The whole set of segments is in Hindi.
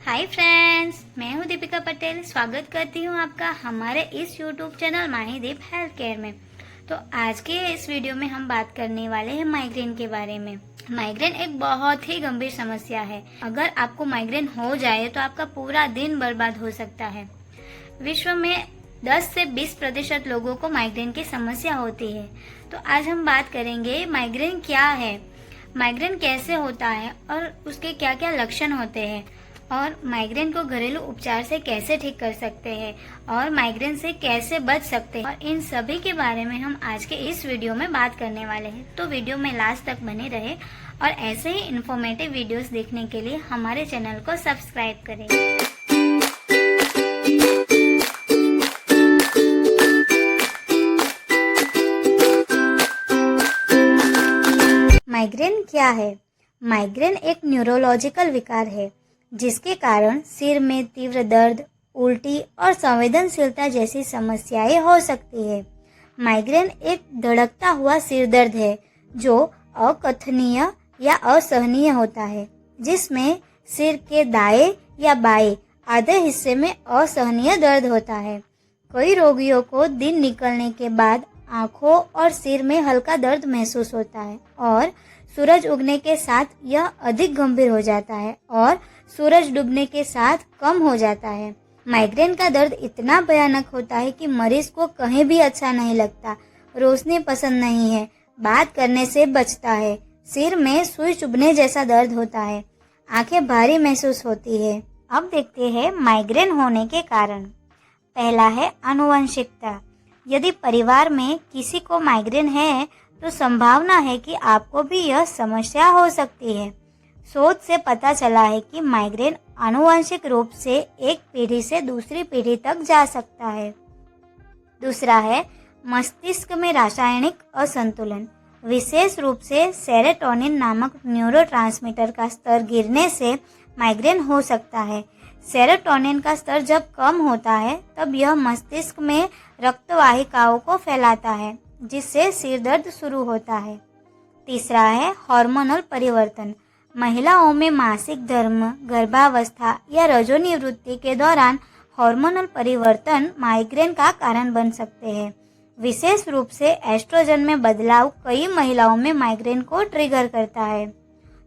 हाय फ्रेंड्स, मैं हूं दीपिका पटेल। स्वागत करती हूं आपका हमारे इस यूट्यूब चैनल माहीदीप हेल्थ केयर में। तो आज के इस वीडियो में हम बात करने वाले हैं माइग्रेन के बारे में। माइग्रेन एक बहुत ही गंभीर समस्या है। अगर आपको माइग्रेन हो जाए तो आपका पूरा दिन बर्बाद हो सकता है। विश्व में 10 से 20% लोगों को माइग्रेन की समस्या होती है। तो आज हम बात करेंगे माइग्रेन क्या है, माइग्रेन कैसे होता है और उसके क्या क्या लक्षण होते हैं, और माइग्रेन को घरेलू उपचार से कैसे ठीक कर सकते हैं और माइग्रेन से कैसे बच सकते हैं। और इन सभी के बारे में हम आज के इस वीडियो में बात करने वाले हैं। तो वीडियो में लास्ट तक बने रहे और ऐसे ही इन्फॉर्मेटिव वीडियोस देखने के लिए हमारे चैनल को सब्सक्राइब करें। माइग्रेन क्या है? माइग्रेन एक न्यूरोलॉजिकल विकार है जिसके कारण सिर में तीव्र दर्द, उल्टी और संवेदनशीलता जैसी समस्याएं हो सकती है। माइग्रेन एक धड़कता हुआ सिर दर्द है जो अकथनीय या असहनीय होता है, जिसमें सिर के दाएं या बाएं आधे हिस्से में असहनीय दर्द होता है। कई रोगियों को दिन निकलने के बाद आंखों और सिर में हल्का दर्द महसूस होता है और सूरज उगने के साथ यह अधिक गंभीर हो जाता है और सूरज डूबने के साथ कम हो जाता है। माइग्रेन का दर्द इतना भयानक होता है कि मरीज को कहीं भी अच्छा नहीं लगता, रोशनी पसंद नहीं है, बात करने से बचता है, सिर में सुई चुभने जैसा दर्द होता है, आंखें भारी महसूस होती है। अब देखते हैं माइग्रेन होने के कारण। पहला है आनुवंशिकता। यदि परिवार में किसी को माइग्रेन है तो संभावना है कि आपको भी यह समस्या हो सकती है। शोध से पता चला है कि माइग्रेन आनुवंशिक रूप से एक पीढ़ी से दूसरी पीढ़ी तक जा सकता है। दूसरा है मस्तिष्क में रासायनिक असंतुलन। विशेष रूप से सेरोटोनिन नामक न्यूरोट्रांसमीटर का स्तर गिरने से माइग्रेन हो सकता है। सेरोटोनिन का स्तर जब कम होता है तब यह मस्तिष्क में रक्तवाहिकाओं को फैलाता है, जिससे सिर दर्द शुरू होता है। तीसरा है हार्मोनल परिवर्तन। महिलाओं में मासिक धर्म, गर्भावस्था या रजोनिवृत्ति के दौरान हार्मोनल परिवर्तन माइग्रेन का कारण बन सकते हैं। विशेष रूप से एस्ट्रोजन में बदलाव कई महिलाओं में माइग्रेन को ट्रिगर करता है।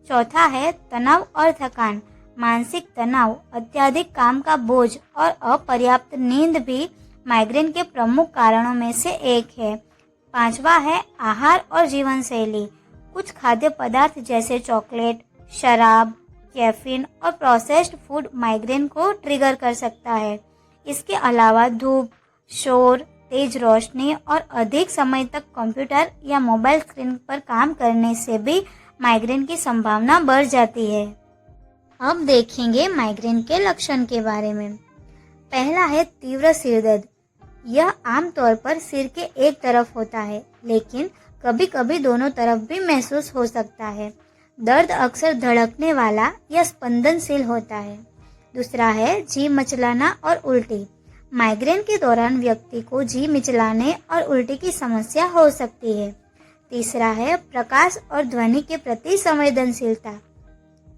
चौथा है तनाव और थकान। मानसिक तनाव, अत्यधिक काम का बोझ और अपर्याप्त नींद भी माइग्रेन के प्रमुख कारणों में से एक है। पांचवा है आहार और जीवन शैली। कुछ खाद्य पदार्थ जैसे चॉकलेट, शराब, कैफीन और प्रोसेस्ड फूड माइग्रेन को ट्रिगर कर सकता है। इसके अलावा धूप, शोर, तेज रोशनी और अधिक समय तक कंप्यूटर या मोबाइल स्क्रीन पर काम करने से भी माइग्रेन की संभावना बढ़ जाती है। अब देखेंगे माइग्रेन के लक्षण के बारे में। पहला है तीव्र सिर दर्द। यह आमतौर पर सिर के एक तरफ होता है, लेकिन कभी कभी दोनों तरफ भी महसूस हो सकता है। दर्द अक्सर धड़कने वाला या स्पंदनशील होता है। दूसरा है जी मिचलाना और उल्टी। माइग्रेन के दौरान व्यक्ति को जी मिचलाने और उल्टी की समस्या हो सकती है। तीसरा है प्रकाश और ध्वनि के प्रति संवेदनशीलता।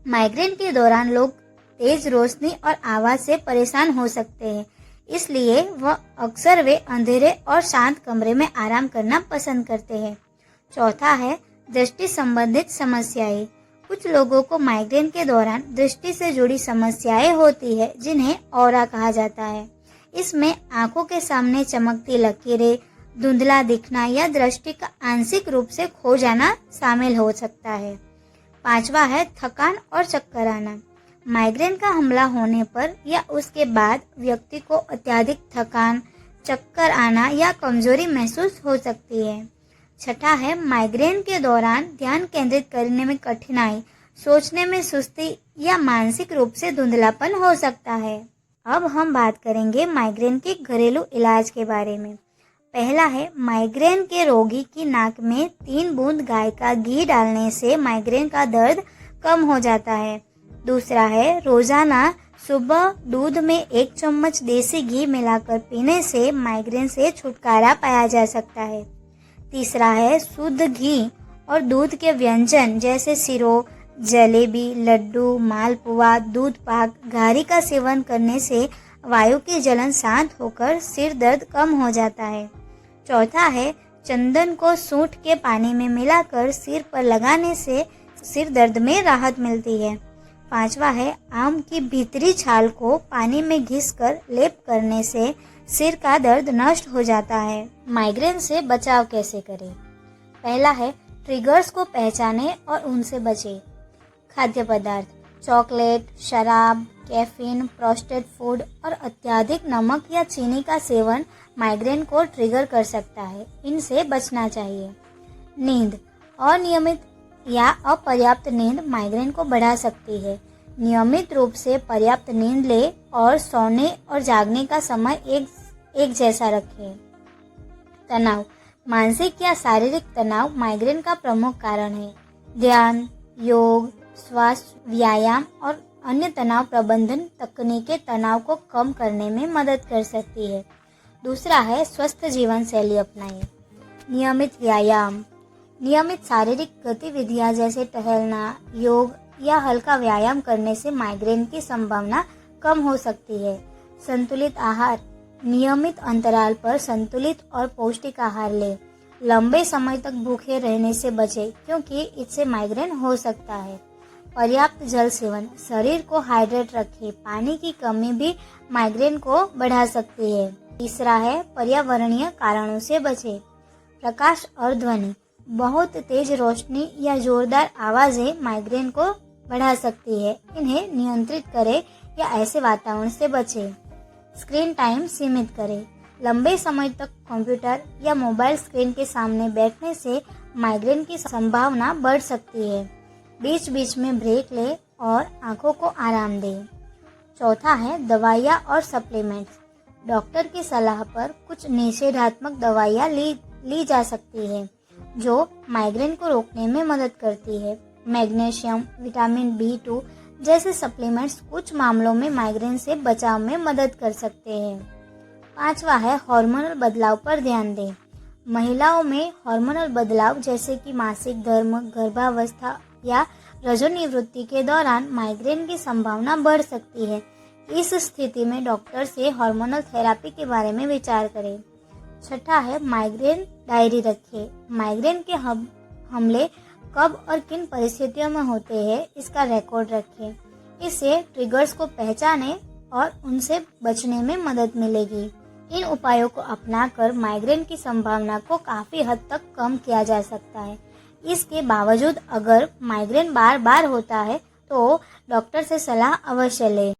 माइग्रेन के दौरान लोग तेज रोशनी और आवाज से परेशान हो सकते हैं, इसलिए वह अक्सर वे अंधेरे और शांत कमरे में आराम करना पसंद करते हैं। चौथा है दृष्टि संबंधित समस्याएं। कुछ लोगों को माइग्रेन के दौरान दृष्टि से जुड़ी समस्याएं होती है, जिन्हें ऑरा कहा जाता है। इसमें आंखों के सामने चमकती लकीरें, धुंधला दिखना या दृष्टि का आंशिक रूप से खो जाना शामिल हो सकता है। पांचवा है थकान और चक्कर आना। माइग्रेन का हमला होने पर या उसके बाद व्यक्ति को अत्यधिक थकान, चक्कर आना या कमजोरी महसूस हो सकती है। छठा है माइग्रेन के दौरान ध्यान केंद्रित करने में कठिनाई, सोचने में सुस्ती या मानसिक रूप से धुंधलापन हो सकता है। अब हम बात करेंगे माइग्रेन के घरेलू इलाज के बारे में। पहला है माइग्रेन के रोगी की नाक में 3 बूंद गाय का घी डालने से माइग्रेन का दर्द कम हो जाता है। दूसरा है रोजाना सुबह दूध में 1 चम्मच देसी घी मिलाकर पीने से माइग्रेन से छुटकारा पाया जा सकता है। तीसरा है शुद्ध घी और दूध के व्यंजन जैसे सिरो, जलेबी, लड्डू, मालपुआ, दूध पाक, घारी का सेवन करने से वायु की जलन शांत होकर सिर दर्द कम हो जाता है। चौथा है चंदन को सूंठ के पानी में मिलाकर सिर पर लगाने से सिर दर्द में राहत मिलती है। पांचवा है आम की भीतरी छाल को पानी में घिसकर लेप करने से सिर का दर्द नष्ट हो जाता है। माइग्रेन से बचाव कैसे करें? पहला है ट्रिगर्स को पहचानें और उनसे बचें। खाद्य पदार्थ, चॉकलेट, शराब, कैफीन, प्रोसेस्ड फूड और अत्यधिक नमक या चीनी का सेवन माइग्रेन को ट्रिगर कर सकता है, इनसे बचना चाहिए। नींद, अनियमित या अपर्याप्त नींद माइग्रेन को बढ़ा सकती है। नियमित रूप से पर्याप्त नींद लें और सोने और जागने का समय एक जैसा रखें। तनाव, मानसिक या शारीरिक तनाव माइग्रेन का प्रमुख कारण है। ध्यान, योग, श्वास व्यायाम और अन्य तनाव प्रबंधन तकनीकें तनाव को कम करने में मदद कर सकती है। दूसरा है स्वस्थ जीवन शैली अपनाएं। नियमित व्यायाम, नियमित शारीरिक गतिविधियां जैसे टहलना, योग या हल्का व्यायाम करने से माइग्रेन की संभावना कम हो सकती है। संतुलित आहार, नियमित अंतराल पर संतुलित और पौष्टिक आहार लें। लंबे समय तक भूखे रहने से बचें क्योंकि इससे माइग्रेन हो सकता है। पर्याप्त जल सेवन, शरीर को हाइड्रेट रखें। पानी की कमी भी माइग्रेन को बढ़ा सकती है। तीसरा है पर्यावरणीय कारणों से बचें। प्रकाश और ध्वनि, बहुत तेज रोशनी या जोरदार आवाजें माइग्रेन को बढ़ा सकती है, इन्हें नियंत्रित करें या ऐसे वातावरण से बचें। स्क्रीन टाइम सीमित करें, लंबे समय तक कंप्यूटर या मोबाइल स्क्रीन के सामने बैठने से माइग्रेन की संभावना बढ़ सकती है। बीच बीच में ब्रेक लें और आंखों को आराम दें। चौथा है दवाइयाँ और सप्लीमेंट्स, डॉक्टर की सलाह पर कुछ निषेधात्मक दवाइयाँ ली जा सकती है जो माइग्रेन को रोकने में मदद करती है। मैग्नीशियम, विटामिन B2 जैसे सप्लीमेंट्स कुछ मामलों में माइग्रेन से बचाव में मदद कर सकते हैं। पांचवा है हार्मोनल बदलाव पर ध्यान दें। महिलाओं में हार्मोनल बदलाव जैसे कि मासिक धर्म, गर्भावस्था या रजोनिवृत्ति के दौरान माइग्रेन की संभावना बढ़ सकती है। इस स्थिति में डॉक्टर से हार्मोनल थेरेपी के बारे में विचार करें। छठा है माइग्रेन डायरी रखें। माइग्रेन के हमले कब और किन परिस्थितियों में होते हैं इसका रिकॉर्ड रखें। इससे ट्रिगर्स को पहचानें और उनसे बचने में मदद मिलेगी। इन उपायों को अपनाकर माइग्रेन की संभावना को काफ़ी हद तक कम किया जा सकता है। इसके बावजूद अगर माइग्रेन बार बार होता है तो डॉक्टर से सलाह अवश्य लें।